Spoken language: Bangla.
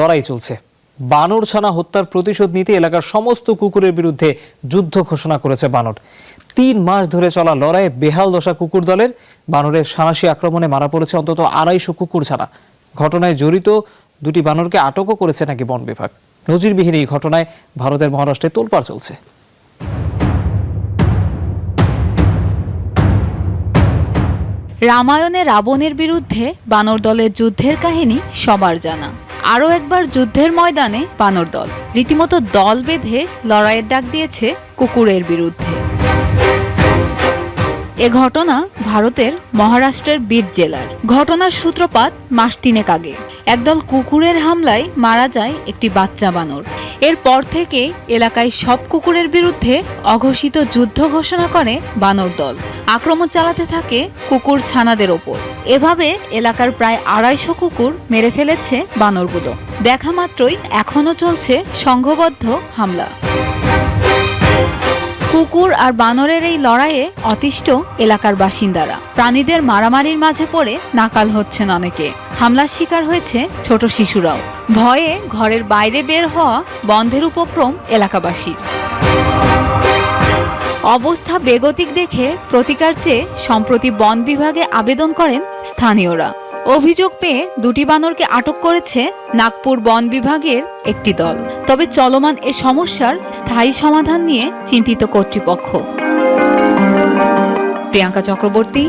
লড়াই চলছে। বানর ছানা হত্যার প্রতিশোধ নিতে এলাকার সমস্ত কুকুরের বিরুদ্ধে যুদ্ধ ঘোষণা করেছে বানর। ৩ মাস ধরে চলা লড়াইয়ে বেহাল দশা কুকুর দলের। বানরের সাঁড়াশি আক্রমণে মারা পড়েছে অন্তত ২৫০ কুকুর ছানা। ঘটনায় জড়িত ২টি বানরকে আটকও করেছে নাকি বন বিভাগ। নজিরবিহীন এই ঘটনায় ভারতের মহারাষ্ট্রে তোলপাড় চলছে। রামায়ণে রাবণের বিরুদ্ধে বানর দলের যুদ্ধের কাহিনী সবার জানা। আরও একবার যুদ্ধের ময়দানে বানর দল রীতিমতো দল বেঁধে লড়াইয়ের ডাক দিয়েছে কুকুরের বিরুদ্ধে। এ ঘটনা ভারতের মহারাষ্ট্রের বিড জেলার। ঘটনার সূত্রপাত মাস ৩ আগে। একদল কুকুরের হামলায় মারা যায় একটি বাচ্চা বানর। এরপর থেকে এলাকায় সব কুকুরের বিরুদ্ধে অঘোষিত যুদ্ধ ঘোষণা করে বানর দল। আক্রমণ চালাতে থাকে কুকুর ছানাদের ওপর। এভাবে এলাকার প্রায় ২৫০ কুকুর মেরে ফেলেছে বানরগুলো। দেখা মাত্রই এখনো চলছে সংঘবদ্ধ হামলা। কুকুর আর বানরের এই লড়াইয়ে অতিষ্ঠ এলাকার বাসিন্দারা। প্রাণীদের মারামারির মাঝে পড়ে নাকাল হচ্ছেন অনেকে। হামলার শিকার হয়েছে ছোট শিশুরাও। ভয়ে ঘরের বাইরে বের হওয়া বন্ধের উপক্রম এলাকাবাসীর। অবস্থা বেগতিক দেখে প্রতিকার চেয়ে সম্প্রতি বন বিভাগে আবেদন করেন স্থানীয়রা। অভিযোগ পেয়ে ২টি বানরকে আটক করেছে নাগপুর বন বিভাগের একটি দল। তবে চলমান এ সমস্যার স্থায়ী সমাধান নিয়ে চিন্তিত কর্তৃপক্ষ। প্রিয়াঙ্কা চক্রবর্তী।